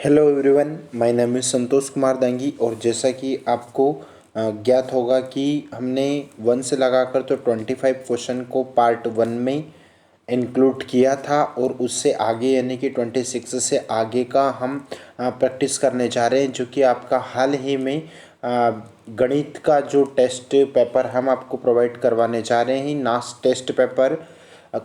Hello everyone, my name is Santosh Kumar Dangi. और जैसा कि आपको ज्ञात होगा कि हमने 1 से लगाकर तो 25 क्वेश्चन को पार्ट 1 में इंक्लूड किया था और उससे आगे यानी कि 26 से आगे का हम प्रैक्टिस करने जा रहे हैं, जो कि आपका हाल ही में गणित का जो टेस्ट पेपर हम आपको प्रोवाइड करवाने जा रहे हैं। नास्ट टेस्ट पेपर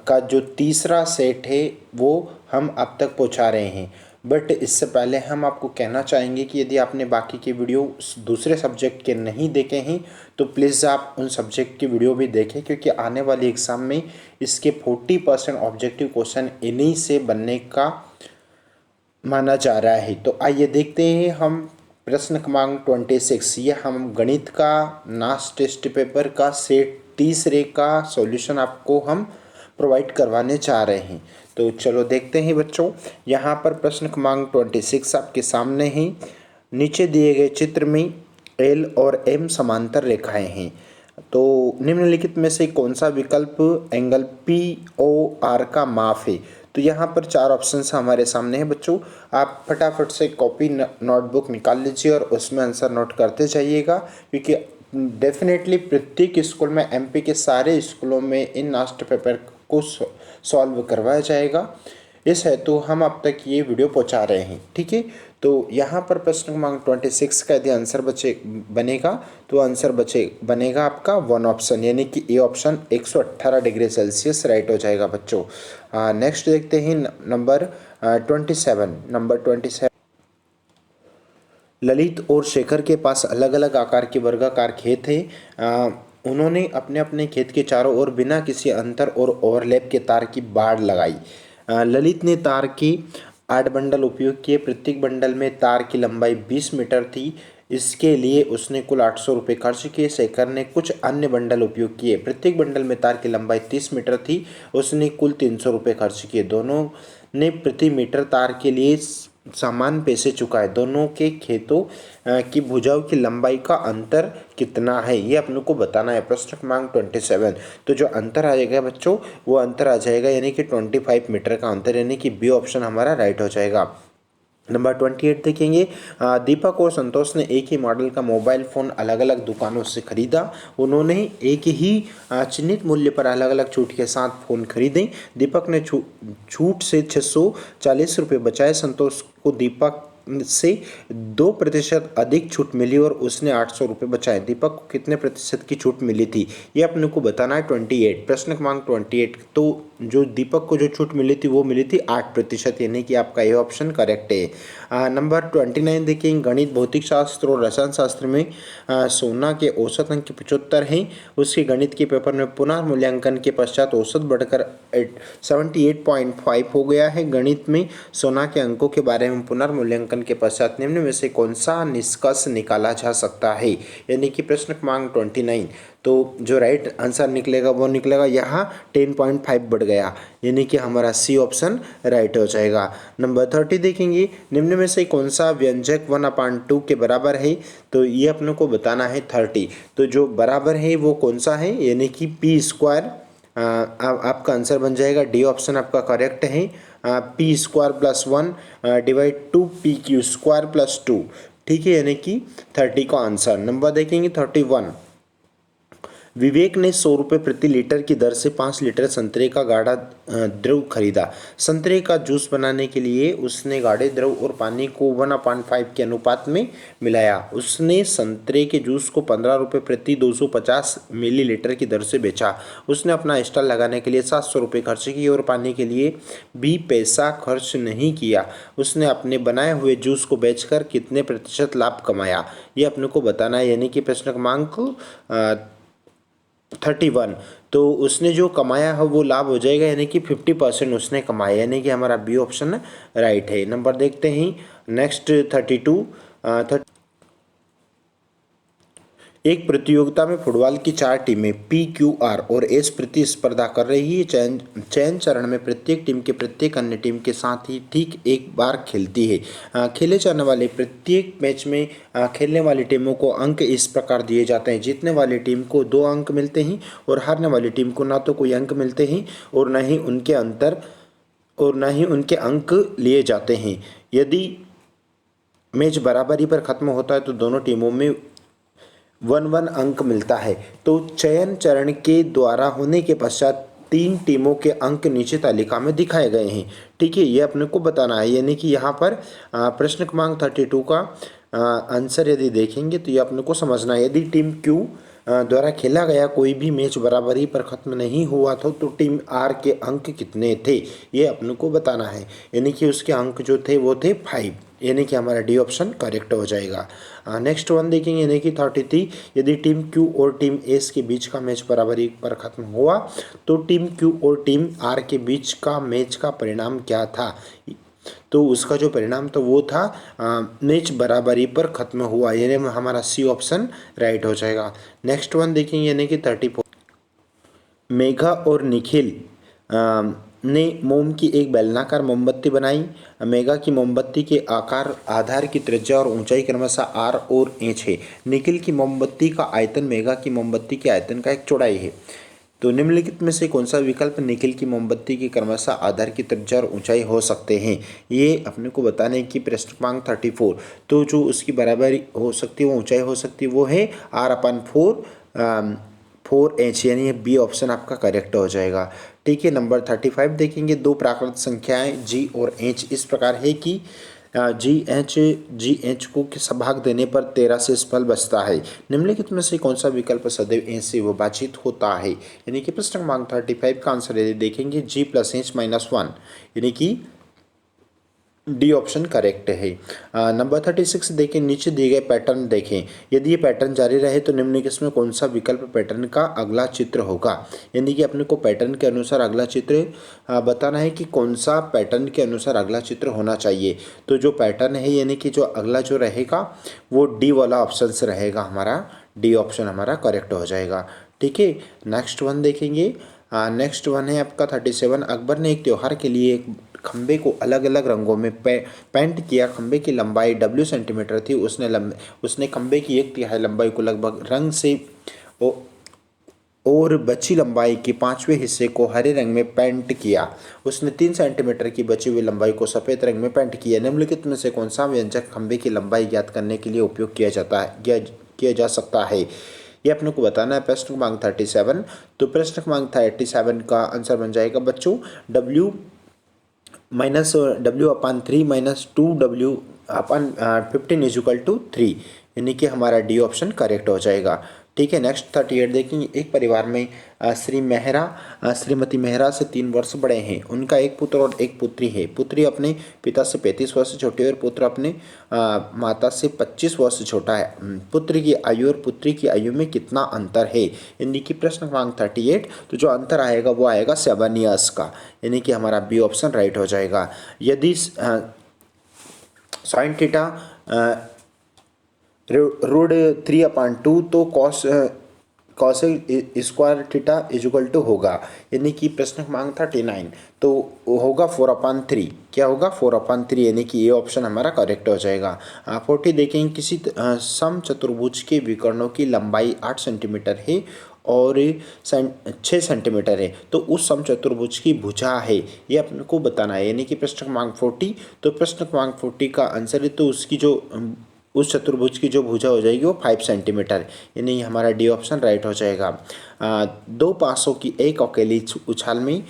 का जो तीसरा सेट है वो हम अब तक पहुंचा रहे हैं। बट इससे पहले हम आपको कहना चाहेंगे कि यदि आपने बाकी के वीडियो दूसरे सब्जेक्ट के नहीं देखे हैं तो प्लीज़ आप उन सब्जेक्ट की वीडियो भी देखें, क्योंकि आने वाले एग्ज़ाम में इसके 40% ऑब्जेक्टिव क्वेश्चन इन्हीं से बनने का माना जा रहा है। तो आइए देखते हैं हम प्रश्न क्रमांक 26। ये हम गणित का नास्ट टेस्ट पेपर का सेट तीसरे का सॉल्यूशन आपको हम प्रोवाइड करवाने जा रहे हैं। तो चलो देखते हैं बच्चों। यहाँ पर प्रश्न क्रमांक 26 आपके सामने है। नीचे दिए गए चित्र में एल और एम समांतर रेखाएं हैं, तो निम्नलिखित में से कौन सा विकल्प एंगल पी ओ आर का माप है। तो यहाँ पर 4 ऑप्शन हमारे सामने हैं बच्चों। आप फटाफट से कॉपी नोटबुक निकाल लीजिए और उसमें आंसर नोट करते जाइएगा, क्योंकि डेफिनेटली प्रत्येक स्कूल में, एमपी के सारे स्कूलों में इन नास्ट पेपर को सॉल्व करवाया जाएगा। इस हेतु हम अब तक ये वीडियो पहुंचा रहे हैं, ठीक है। तो यहाँ पर प्रश्न क्रमांक 26 का यदि आंसर बनेगा तो आंसर बनेगा आपका 1 ऑप्शन, यानी कि A option 118 degree Celsius right हो जाएगा बच्चों। नेक्स्ट देखते हैं नंबर 27। ललित और शेखर के पास अलग अलग आकार के वर्गाकार खेत हैं। उन्होंने अपने अपने खेत के चारों ओर बिना किसी अंतर और ओवरलैप के तार की बाड़ लगाई। ललित ने तार के 8 बंडल उपयोग किए। प्रत्येक बंडल में तार की लंबाई 20 मीटर थी। इसके लिए उसने कुल 800 रुपये खर्च किए। शेखर ने कुछ अन्य बंडल उपयोग किए। प्रत्येक बंडल में तार की लंबाई 30 मीटर थी। उसने कुल 300 रुपये खर्च किए। दोनों ने प्रति मीटर तार के लिए समान पैसे चुकाए। दोनों के खेतों की भुजाओं की लंबाई का अंतर कितना है, ये अपने को बताना है। प्रश्न क्रमांक 27। तो जो अंतर आ जाएगा बच्चों, वो अंतर आ जाएगा यानी कि 25 मीटर का अंतर, यानी कि बी ऑप्शन हमारा राइट हो जाएगा। नंबर 28 देखेंगे। दीपक और संतोष ने एक ही मॉडल का मोबाइल फ़ोन अलग अलग दुकानों से खरीदा। उन्होंने एक ही चिन्हित मूल्य पर अलग अलग छूट के साथ फ़ोन खरीदे। दीपक ने छूट से 640 रुपये बचाए। संतोष को दीपक से 2% अधिक छूट मिली और उसने 800 रुपये बचाए। दीपक को कितने प्रतिशत की छूट मिली थी, ये अपने को बताना है। 28 प्रश्न क्रमांक 28। तो जो दीपक को जो छूट मिली थी वो मिली थी 8%, यानी कि आपका ये ऑप्शन करेक्ट है। नंबर 29 देखिए। गणित, भौतिक शास्त्र और रसायन शास्त्र में सोना के औसत अंक 75 हैं। उसके गणित के पेपर में पुनर्मूल्यांकन के पश्चात औसत बढ़कर 78.5 हो गया है। गणित में सोना के अंकों के बारे में पुनर्मूल्यांकन के पश्चात निम्न में से कौन सा निष्कर्ष निकाला जा सकता है, यानी कि प्रश्न क्रमांक 29। तो जो राइट आंसर निकलेगा वो निकलेगा यहाँ 10.5 बढ़ गया, यानी कि हमारा सी ऑप्शन राइट हो जाएगा। नंबर 30 देखेंगे। निम्न में से कौन सा व्यंजक 1/2 के बराबर है, तो ये अपने को बताना है 30। तो जो बराबर है वो कौन सा है, यानी कि पी स्क्वायर। आपका आंसर बन जाएगा डी ऑप्शन आपका करेक्ट है। P square plus 1 divide 2 P Q square plus 2, ठीक है, यानी कि 30 का आंसर। नंबर देखेंगे 31। विवेक ने 100 रुपये प्रति लीटर की दर से 5 लीटर संतरे का गाढ़ा द्रव खरीदा। संतरे का जूस बनाने के लिए उसने गाढ़े द्रव और पानी को 1/5 के अनुपात में मिलाया। उसने संतरे के जूस को 15 रुपये प्रति 250 मिलीलीटर की दर से बेचा। उसने अपना स्टॉल लगाने के लिए 700 रुपये खर्च किए और पानी के लिए भी पैसा खर्च नहीं किया। उसने अपने बनाए हुए जूस को बेचकर कितने प्रतिशत लाभ कमाया, ये अपने को बताना है, यानी कि प्रश्न क्रमांक 31। तो उसने जो कमाया है वो लाभ हो जाएगा, यानी कि 50% उसने कमाया, यानी कि हमारा बी ऑप्शन राइट है। नंबर देखते हैं नेक्स्ट 32। एक प्रतियोगिता में फुटबॉल की 4 टीमें पी क्यू आर और एस प्रतिस्पर्धा कर रही है। चयन चरण में प्रत्येक टीम के प्रत्येक अन्य टीम के साथ ही ठीक एक बार खेलती है। खेले जाने वाले प्रत्येक मैच में खेलने वाली टीमों को अंक इस प्रकार दिए जाते हैं। जीतने वाली टीम को 2 अंक मिलते हैं और हारने वाली टीम को ना तो कोई अंक मिलते हैं और न ही उनके अंक लिए जाते हैं। यदि मैच बराबरी पर ख़त्म होता है तो दोनों टीमों में 1-1 अंक मिलता है। तो चयन चरण के द्वारा होने के पश्चात 3 टीमों के अंक नीचे तालिका में दिखाए गए हैं। ठीक है, ये अपने को बताना है, यानी कि यहाँ पर प्रश्न क्रमांक 32 का आंसर यदि देखेंगे तो ये अपने को समझना है। यदि टीम क्यू द्वारा खेला गया कोई भी मैच बराबरी पर ख़त्म नहीं हुआ था तो टीम आर के अंक कितने थे, ये अपने को बताना है। यानी कि उसके अंक जो थे वो थे 5, यानी कि हमारा डी ऑप्शन करेक्ट हो जाएगा। नेक्स्ट वन देखेंगे, यानी कि 33, यदि टीम क्यू और टीम एस के बीच का मैच बराबरी पर ख़त्म हुआ तो टीम क्यू और टीम आर के बीच का मैच का परिणाम क्या था। तो उसका जो परिणाम तो वो था मैच बराबरी पर ख़त्म हुआ, यानी हमारा सी ऑप्शन राइट हो जाएगा। नेक्स्ट वन देखेंगे, यानी कि 34, मेघा और निखिल ने मोम की एक बेलनाकार मोमबत्ती बनाई। मेघा की मोमबत्ती के आकार, आधार की त्रिज्या और ऊंचाई क्रमशः आर और एच है। निखिल की मोमबत्ती का आयतन मेघा की मोमबत्ती के आयतन का एक चौड़ाई है। तो निम्नलिखित में से कौन सा विकल्प निखिल की मोमबत्ती की क्रमशः आधार की त्रिज्या और ऊंचाई हो सकते हैं, ये अपने को बताने की प्रश्न क्रमांक 34। तो जो उसकी बराबरी हो सकती है, वो ऊंचाई हो सकती है, वो है R/4 4H, यानी बी ऑप्शन आपका करेक्ट हो जाएगा। ठीक है, नंबर 35 देखेंगे, दो प्राकृत संख्याएं जी और एच इस प्रकार है कि जी एच को भाग देने पर 13 से फल बचता है। निम्नलिखित में से कौन सा विकल्प सदैव एच से विभाजित होता है, यानी कि प्रश्न क्रमांक 35 का आंसर यदि देखेंगे G+H-1, यानी कि डी ऑप्शन करेक्ट है। नंबर 36 देखें, नीचे दिए गए पैटर्न देखें, यदि ये पैटर्न जारी रहे तो निम्नलिखित में कौन सा विकल्प पैटर्न का अगला चित्र होगा। यानी कि अपने को पैटर्न के अनुसार अगला चित्र बताना है कि कौन सा पैटर्न के अनुसार अगला चित्र होना चाहिए। तो जो पैटर्न है, यानी कि जो अगला जो रहेगा वो डी वाला ऑप्शन से रहेगा, हमारा डी ऑप्शन हमारा करेक्ट हो जाएगा। ठीक है, नेक्स्ट वन देखेंगे। नेक्स्ट वन है आपका 37, अकबर ने एक त्यौहार के लिए एक खंबे को अलग अलग रंगों में पेंट किया। खंबे की लंबाई W सेंटीमीटर थी। उसने खंबे की 1/3 लंबाई को लगभग रंग से और बची लंबाई के 5वें हिस्से को हरे रंग में पेंट किया। उसने 3 सेंटीमीटर की बची हुई लंबाई को सफ़ेद रंग में पेंट किया। निम्नलिखित में से कौन सा व्यंजक खंबे की लंबाई ज्ञात करने के लिए उपयोग किया जा सकता है, ये अपने को बताना है। प्रश्न क्रमांक 37, तो प्रश्न क्रमांक 37 का आंसर बन जाएगा बच्चों W-3 - 2W/15 = 3, यानी कि हमारा डी ऑप्शन करेक्ट हो जाएगा। ठीक है, नेक्स्ट 38 देखेंगे, एक परिवार में श्रीमती मेहरा से 3 वर्ष बड़े हैं। उनका एक पुत्र और एक पुत्री है। पुत्री अपने पिता से 35 वर्ष छोटी है और पुत्र अपने माता से 25 वर्ष छोटा है। पुत्र की आयु और पुत्री की आयु में कितना अंतर है, यानी कि प्रश्न क्रमांक 38, तो जो अंतर आएगा वो आएगा 7 ईयर्स का, यानी कि हमारा बी ऑप्शन राइट हो जाएगा। यदि साइन थीटा रूट 3/2 तो कॉस स्क्वायर थीटा = होगा, यानी कि प्रश्न क्रमांक 39 तो होगा 4/3। क्या होगा 4/3, यानी कि ये ऑप्शन हमारा करेक्ट हो जाएगा। 40 देखेंगे, किसी समचतुर्भुज के विकर्णों की लंबाई 8 सेंटीमीटर है और 6 सेंटीमीटर है, तो उस समचतुर्भुज की भुजा है, ये अपने को बताना है, यानी कि प्रश्न क्रमांक 40। तो प्रश्न क्रमांक 40 का आंसर है, तो उसकी जो उस चतुर्भुज की जो भुजा हो जाएगी वो 5 सेंटीमीटर, यानी हमारा डी ऑप्शन राइट हो जाएगा। 2 पासों की एक अकेली उछाल में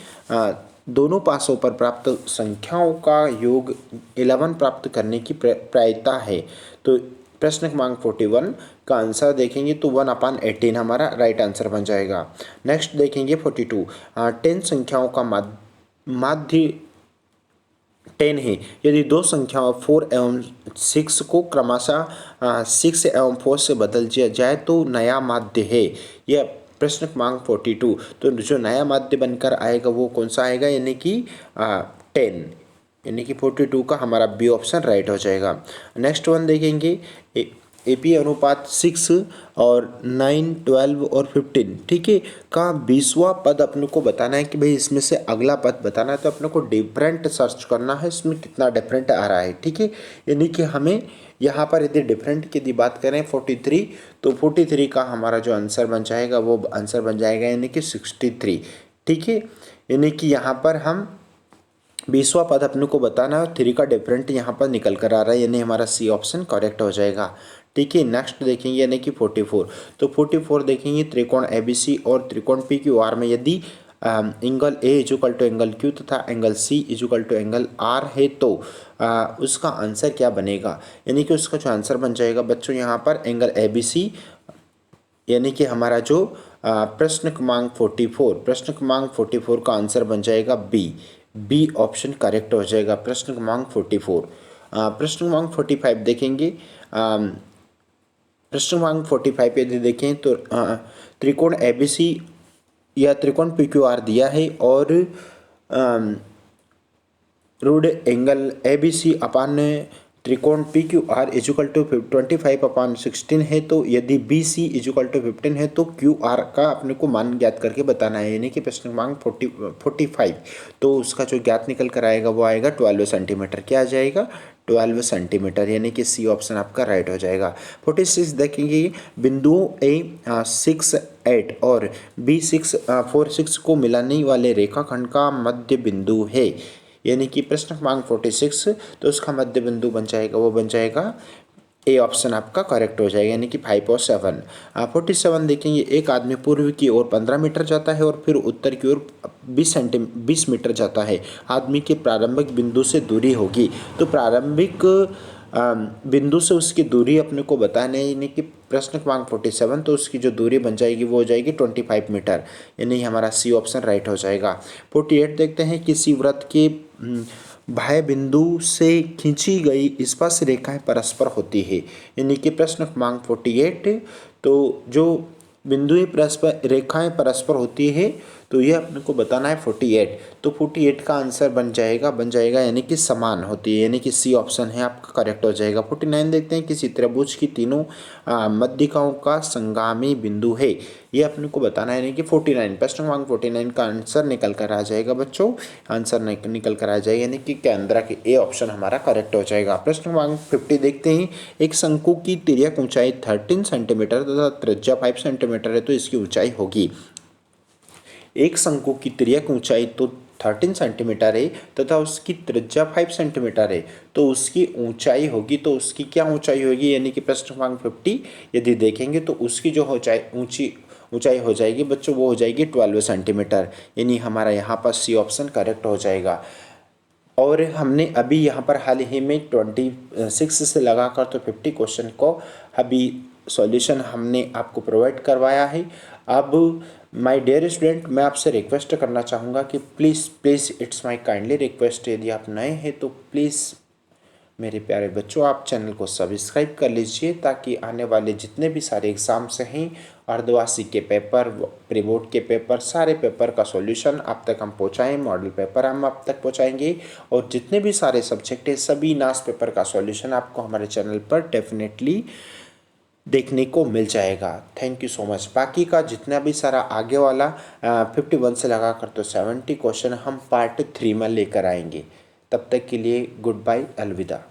दोनों पासों पर प्राप्त संख्याओं का योग 11 प्राप्त करने की प्रायिकता है। तो प्रश्न क्रमांक 41 का आंसर देखेंगे तो 1/18 हमारा राइट आंसर बन जाएगा। नेक्स्ट देखेंगे 42, 10 संख्याओं का माध्य 10 है। यदि दो संख्याओं 4 एवं 6 को क्रमशः 6 एवं 4 से बदल दिया जाए तो नया माध्य है। यह प्रश्न क्रमांक 42, तो जो नया माध्य बनकर आएगा वो कौन सा आएगा, यानी कि 10, यानी कि 42 का हमारा बी ऑप्शन राइट हो जाएगा। नेक्स्ट वन देखेंगे, एपी अनुपात 6 और 9, 12 और 15, ठीक है, का 20वां पद अपने को बताना है कि भाई इसमें से अगला पद बताना है, तो अपने को डिफरेंट सर्च करना है, इसमें कितना डिफरेंट आ रहा है। ठीक है, यानी कि हमें यहाँ पर यदि डिफरेंट की बात करें 43, तो 43 का हमारा जो आंसर बन जाएगा वो आंसर बन जाएगा यानी कि 63। ठीक है, यानी कि यहाँ पर हम 20वां पद अपने को बताना है, 3 का डिफरेंट यहाँ पर निकल कर आ रहा है, यानी हमारा सी ऑप्शन करेक्ट हो जाएगा। ठीक है, नेक्स्ट देखेंगे यानी कि 44। तो 44 देखेंगे त्रिकोण ABC और त्रिकोण PQR में यदि angle A is equal to angle Q तथा angle C is equal to angle R है तो उसका आंसर क्या बनेगा, यानी कि उसका जो आंसर बन जाएगा बच्चों यहाँ पर एंगल ABC, यानी कि हमारा जो प्रश्न क्रमांक 44, प्रश्न क्रमांक 44 का आंसर बन जाएगा बी ऑप्शन करेक्ट हो जाएगा प्रश्न क्रमांक 44। प्रश्न क्रमांक 45 देखेंगे। प्रश्न क्रमांक 45 यदि देखें तो त्रिकोण ABC या त्रिकोण PQR दिया है और रूड एंगल ABC अपान त्रिकोण PQR इजुकल टू 25/16 है, तो यदि BC इजुकल टू 15 है तो QR का अपने को मान ज्ञात करके बताना है, यानी कि प्रश्न क्रमांक 45। तो उसका जो ज्ञात निकल कर आएगा वो आएगा 12 सेंटीमीटर। क्या आ जाएगा? 12 सेंटीमीटर, यानी कि सी ऑप्शन आपका राइट हो जाएगा। 46 देखेंगे, बिंदुओं A6 8 और B6 4 6 को मिलाने वाले रेखाखंड का मध्य बिंदु है, यानी कि प्रश्न क्रमांक 46, तो उसका मध्य बिंदु बन जाएगा, वो बन जाएगा ए ऑप्शन आपका करेक्ट हो जाएगा, यानी कि 5 और 7। 47 देखेंगे, एक आदमी पूर्व की ओर 15 मीटर जाता है और फिर उत्तर की ओर 20 मीटर जाता है। आदमी के प्रारंभिक बिंदु से दूरी होगी, तो प्रारंभिक बिंदु से उसकी दूरी अपने को बताना है, यानी कि प्रश्न क्रमांक 47, तो उसकी जो दूरी बन जाएगी वो हो जाएगी 25 मीटर, यानी हमारा सी ऑप्शन राइट हो जाएगा। 48 देखते हैं, किसी वृत्त के बाह्य बिंदु से खींची गई स्पर्श रेखाएं परस्पर होती है, यानी कि प्रश्न क्रमांक 48, तो जो बिंदुएं परस्पर रेखाएं परस्पर होती है तो ये अपने को बताना है 48। तो 48 का आंसर बन जाएगा यानी कि समान होती है, यानी कि सी ऑप्शन है आपका करेक्ट हो जाएगा। 49 देखते हैं, किसी त्रिभुज की तीनों मध्यिकाओं का संगामी बिंदु है, ये अपने को बताना है, यानी कि 49। प्रश्न क्रमांक 49 का आंसर निकल कर आ जाएगा बच्चों, आंसर निकल कर आ जाएगा, यानी कि केंद्र के ए ऑप्शन हमारा करेक्ट हो जाएगा। प्रश्न क्रमांक 50 देखते हैं, एक शंकु की तिर्यक ऊंचाई 13 सेंटीमीटर तथा त्रिज्या 5 सेंटीमीटर है, तो इसकी ऊंचाई होगी। एक शंकु की तिर्यक ऊंचाई तो 13 सेंटीमीटर है तथा उसकी त्रिज्या 5 सेंटीमीटर है, तो उसकी ऊंचाई होगी, तो उसकी क्या ऊंचाई होगी, यानी कि प्रश्न क्रमांक 50 यदि देखेंगे तो उसकी जो ऊंचाई हो जाएगी बच्चों, वो हो जाएगी 12 सेंटीमीटर, यानी हमारा यहाँ पर सी ऑप्शन करेक्ट हो जाएगा। और हमने अभी यहाँ पर हाल ही में 26 से लगाकर तो 50 क्वेश्चन को अभी सॉल्यूशन हमने आपको प्रोवाइड करवाया है। अब माय डियर स्टूडेंट, मैं आपसे रिक्वेस्ट करना चाहूँगा कि please it's my kindly request, यदि आप नए हैं तो प्लीज़ मेरे प्यारे बच्चों आप चैनल को सब्सक्राइब कर लीजिए, ताकि आने वाले जितने भी सारे एग्ज़ाम्स हैं, अर्धवार्षिक के पेपर, प्री बोर्ड के पेपर, सारे पेपर का सॉल्यूशन आप तक हम पहुंचाएं, मॉडल पेपर हम आप तक पहुंचाएंगे, और जितने भी सारे सब्जेक्ट हैं सभी नास पेपर का सॉल्यूशन आपको हमारे चैनल पर डेफिनेटली देखने को मिल जाएगा। Thank you so much. बाकी का जितना भी सारा आगे वाला 51 से लगा कर तो 70 क्वेश्चन हम पार्ट 3 में लेकर आएंगे। तब तक के लिए गुड बाय, अलविदा।